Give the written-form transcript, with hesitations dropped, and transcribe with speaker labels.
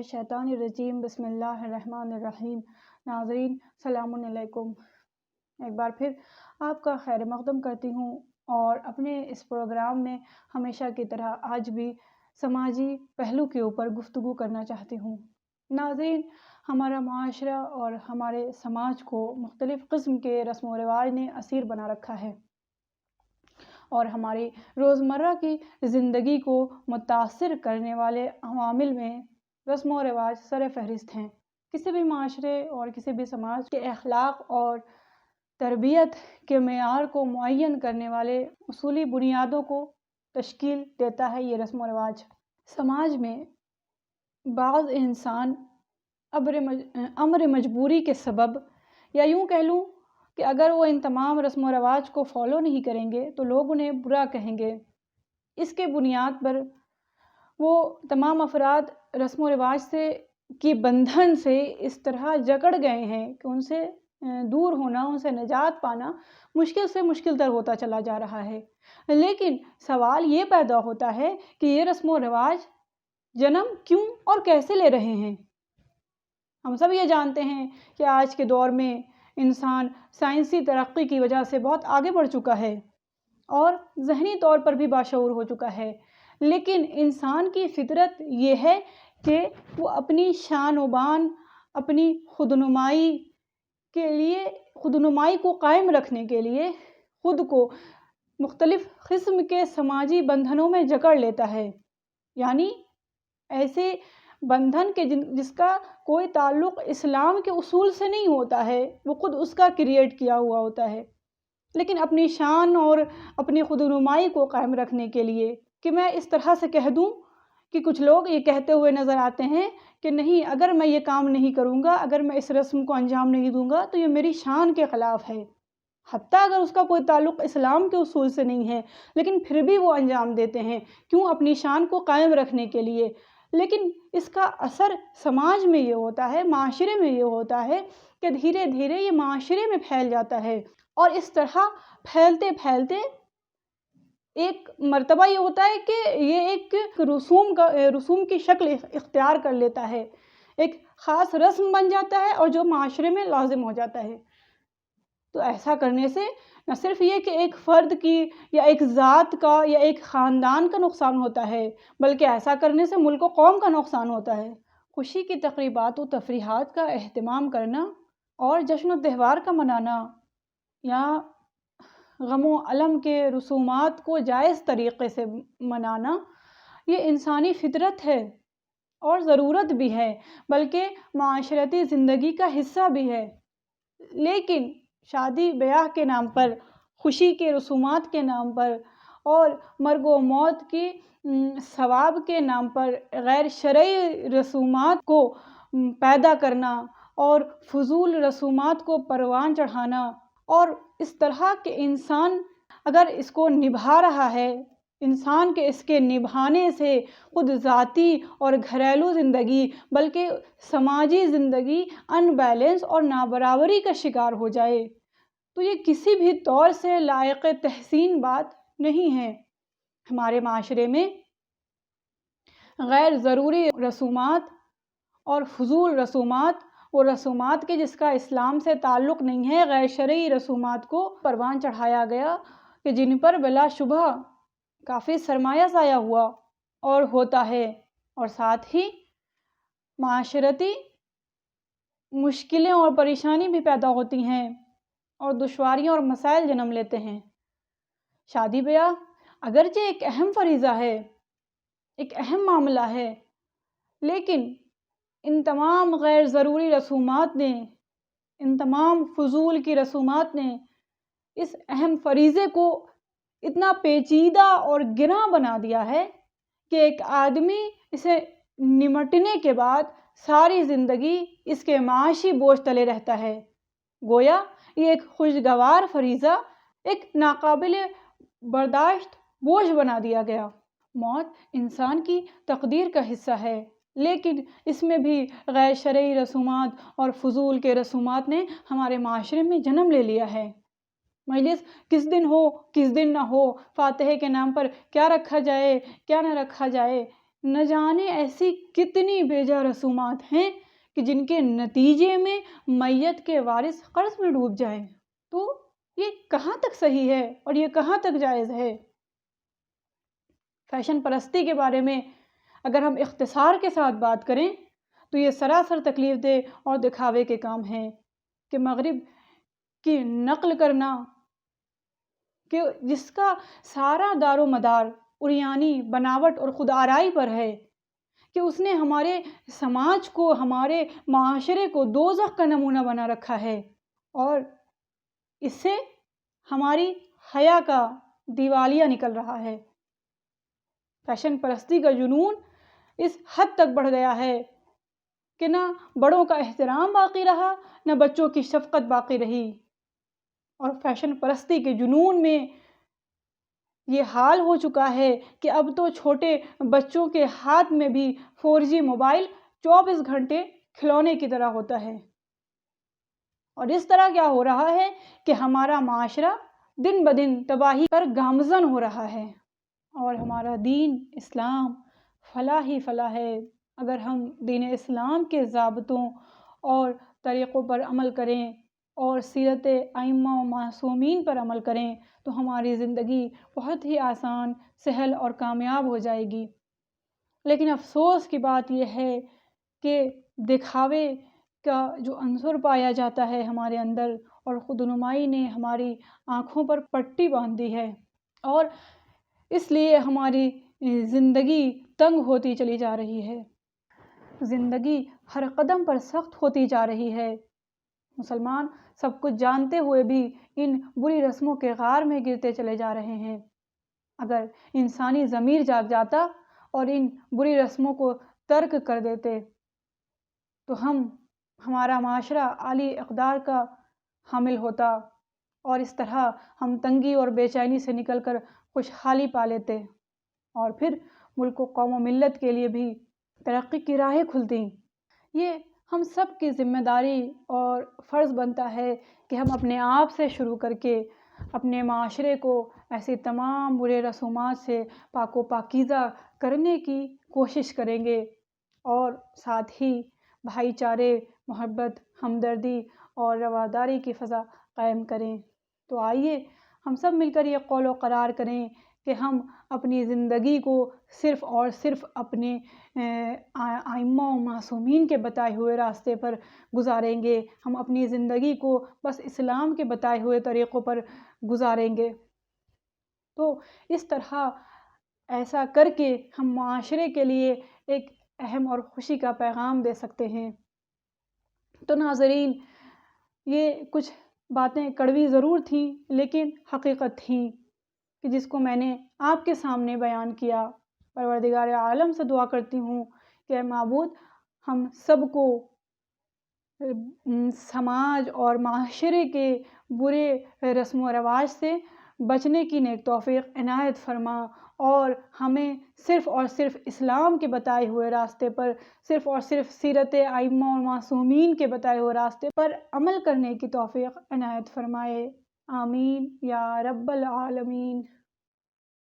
Speaker 1: الشیطان الرجیم بسم اللہ الرحمن الرحیم۔ ناظرین السلام علیکم، ایک بار پھر آپ کا خیر مقدم کرتی ہوں اور اپنے اس پروگرام میں ہمیشہ کی طرح آج بھی سماجی پہلو کے اوپر گفتگو کرنا چاہتی ہوں۔ ناظرین، ہمارا معاشرہ اور ہمارے سماج کو مختلف قسم کے رسم و رواج نے اسیر بنا رکھا ہے اور ہماری روزمرہ کی زندگی کو متاثر کرنے والے عوامل میں رسم و رواج سر فہرست ہیں۔ کسی بھی معاشرے اور کسی بھی سماج کے اخلاق اور تربیت کے معیار کو معین کرنے والے اصولی بنیادوں کو تشکیل دیتا ہے یہ رسم و رواج۔ سماج میں بعض انسان امر مجبوری کے سبب، یا یوں کہہ لوں کہ اگر وہ ان تمام رسم و رواج کو فالو نہیں کریں گے تو لوگ انہیں برا کہیں گے، اس کے بنیاد پر وہ تمام افراد رسم و رواج کی بندھن سے اس طرح جکڑ گئے ہیں کہ ان سے دور ہونا، ان سے نجات پانا مشکل سے مشکل تر ہوتا چلا جا رہا ہے۔ لیکن سوال یہ پیدا ہوتا ہے کہ یہ رسم و رواج جنم کیوں اور کیسے لے رہے ہیں؟ ہم سب یہ جانتے ہیں کہ آج کے دور میں انسان سائنسی ترقی کی وجہ سے بہت آگے بڑھ چکا ہے اور ذہنی طور پر بھی باشعور ہو چکا ہے، لیکن انسان کی فطرت یہ ہے کہ وہ اپنی شان و بان، اپنی خودنمائی کو قائم رکھنے کے لیے خود کو مختلف قسم کے سماجی بندھنوں میں جکڑ لیتا ہے، یعنی ایسے بندھن کے جس کا کوئی تعلق اسلام کے اصول سے نہیں ہوتا ہے، وہ خود اس کا کریٹ کیا ہوا ہوتا ہے، لیکن اپنی شان اور اپنی خودنمائی کو قائم رکھنے کے لیے کہ میں اس طرح سے کہہ دوں کہ کچھ لوگ یہ کہتے ہوئے نظر آتے ہیں کہ نہیں، اگر میں یہ کام نہیں کروں گا، اگر میں اس رسم کو انجام نہیں دوں گا تو یہ میری شان کے خلاف ہے، حتیٰ اگر اس کا کوئی تعلق اسلام کے اصول سے نہیں ہے لیکن پھر بھی وہ انجام دیتے ہیں، کیوں؟ اپنی شان کو قائم رکھنے کے لیے۔ لیکن اس کا اثر سماج میں یہ ہوتا ہے، معاشرے میں یہ ہوتا ہے کہ دھیرے دھیرے یہ معاشرے میں پھیل جاتا ہے اور اس طرح پھیلتے پھیلتے ایک مرتبہ یہ ہوتا ہے کہ یہ ایک رسوم کی شکل اختیار کر لیتا ہے، ایک خاص رسم بن جاتا ہے اور جو معاشرے میں لازم ہو جاتا ہے۔ تو ایسا کرنے سے نہ صرف یہ کہ ایک فرد کی یا ایک ذات کا یا ایک خاندان کا نقصان ہوتا ہے، بلکہ ایسا کرنے سے ملک و قوم کا نقصان ہوتا ہے۔ خوشی کی تقریبات و تفریحات کا اہتمام کرنا اور جشن و تہوار کا منانا یا غم و الم کے رسومات کو جائز طریقے سے منانا یہ انسانی فطرت ہے اور ضرورت بھی ہے، بلکہ معاشرتی زندگی کا حصہ بھی ہے۔ لیکن شادی بیاہ کے نام پر، خوشی کے رسومات کے نام پر اور مرگ و موت کی ثواب کے نام پر غیر شرعی رسومات کو پیدا کرنا اور فضول رسومات کو پروان چڑھانا، اور اس طرح کہ انسان اگر اس کو نبھا رہا ہے، انسان کے اس کے نبھانے سے خود ذاتی اور گھریلو زندگی بلکہ سماجی زندگی ان بیلنس اور نابرابری کا شکار ہو جائے تو یہ کسی بھی طور سے لائق تحسین بات نہیں ہے۔ ہمارے معاشرے میں غیر ضروری رسومات اور فضول رسومات، وہ رسومات کے جس کا اسلام سے تعلق نہیں ہے، غیر شرعی رسومات کو پروان چڑھایا گیا کہ جن پر بلا شبہ کافی سرمایہ ضائع ہوا اور ہوتا ہے، اور ساتھ ہی معاشرتی مشکلیں اور پریشانی بھی پیدا ہوتی ہیں اور دشواریاں اور مسائل جنم لیتے ہیں۔ شادی بیاہ اگرچہ ایک اہم فریضہ ہے، ایک اہم معاملہ ہے، لیکن ان تمام غیر ضروری رسومات نے، ان تمام فضول کی رسومات نے اس اہم فریضے کو اتنا پیچیدہ اور گراں بنا دیا ہے کہ ایک آدمی اسے نمٹنے کے بعد ساری زندگی اس کے معاشی بوجھ تلے رہتا ہے۔ گویا یہ ایک خوشگوار فریضہ ایک ناقابل برداشت بوجھ بنا دیا گیا۔ موت انسان کی تقدیر کا حصہ ہے، لیکن اس میں بھی غیر شرعی رسومات اور فضول کے رسومات نے ہمارے معاشرے میں جنم لے لیا ہے۔ مجلس کس دن ہو، کس دن نہ ہو، فاتحے کے نام پر کیا رکھا جائے، کیا نہ رکھا جائے، نہ جانے ایسی کتنی بیجا رسومات ہیں کہ جن کے نتیجے میں میت کے وارث قرض میں ڈوب جائیں. تو یہ کہاں تک صحیح ہے اور یہ کہاں تک جائز ہے؟ فیشن پرستی کے بارے میں اگر ہم اختصار کے ساتھ بات کریں تو یہ سراسر تکلیف دہ اور دکھاوے کے کام ہیں کہ مغرب کی نقل کرنا، کہ جس کا سارا دار و مدار عریانی بناوٹ اور خود آرائی پر ہے، کہ اس نے ہمارے سماج کو، ہمارے معاشرے کو دوزخ کا نمونہ بنا رکھا ہے، اور اس سے ہماری حیا کا دیوالیہ نکل رہا ہے. فیشن پرستی کا جنون اس حد تک بڑھ گیا ہے کہ نہ بڑوں کا احترام باقی رہا، نہ بچوں کی شفقت باقی رہی. اور فیشن پرستی کے جنون میں یہ حال ہو چکا ہے کہ اب تو چھوٹے بچوں کے ہاتھ میں بھی 4G موبائل 24 گھنٹے کھلونے کی طرح ہوتا ہے. اور اس طرح کیا ہو رہا ہے کہ ہمارا معاشرہ دن بدن تباہی پر گامزن ہو رہا ہے، اور ہمارا دین اسلام فلاح ہی فلاح ہے. اگر ہم دین اسلام کے ضابطوں اور طریقوں پر عمل کریں اور سیرت ائمہ و معصومین پر عمل کریں تو ہماری زندگی بہت ہی آسان، سہل اور کامیاب ہو جائے گی. لیکن افسوس کی بات یہ ہے کہ دکھاوے کا جو عنصر پایا جاتا ہے ہمارے اندر، اور خود نمائی نے ہماری آنکھوں پر پٹی باندھ دی ہے، اور اس لیے ہماری زندگی تنگ ہوتی چلی جا رہی ہے. زندگی ہر قدم پر سخت ہوتی جا رہی ہے. مسلمان سب کچھ جانتے ہوئے بھی ان بری رسموں کے غار میں گرتے چلے جا رہے ہیں. اگر انسانی ضمیر جاگ جاتا اور ان بری رسموں کو ترک کر دیتے تو ہمارا معاشرہ عالی اقدار کا حامل ہوتا، اور اس طرح ہم تنگی اور بے چینی سے نکل کر خوشحالی پا لیتے، اور پھر ملک و قوم و ملت کے لیے بھی ترقی کی راہیں کھلتی. یہ ہم سب کی ذمہ داری اور فرض بنتا ہے کہ ہم اپنے آپ سے شروع کر کے اپنے معاشرے کو ایسی تمام برے رسومات سے پاک و پاکیزہ کرنے کی کوشش کریں گے، اور ساتھ ہی بھائی چارے، محبت، ہمدردی اور رواداری کی فضا قائم کریں. تو آئیے ہم سب مل کر یہ قول و قرار کریں کہ ہم اپنی زندگی کو صرف اور صرف اپنے ائمہ و معصومین کے بتائے ہوئے راستے پر گزاریں گے. ہم اپنی زندگی کو بس اسلام کے بتائے ہوئے طریقوں پر گزاریں گے. تو اس طرح ایسا کر کے ہم معاشرے کے لیے ایک اہم اور خوشی کا پیغام دے سکتے ہیں. تو ناظرین، یہ کچھ باتیں کڑوی ضرور تھیں لیکن حقیقت تھیں کہ جس کو میں نے آپ کے سامنے بیان کیا. پروردگار عالم سے دعا کرتی ہوں کہ اے معبود، ہم سب کو سماج اور معاشرے کے برے رسم و رواج سے بچنے کی نیک توفیق عنایت فرما، اور ہمیں صرف اور صرف اسلام کے بتائے ہوئے راستے پر، صرف اور صرف سیرت ائمہ اور معصومین کے بتائے ہوئے راستے پر عمل کرنے کی توفیق عنایت فرمائے. آمین یا رب العالمین.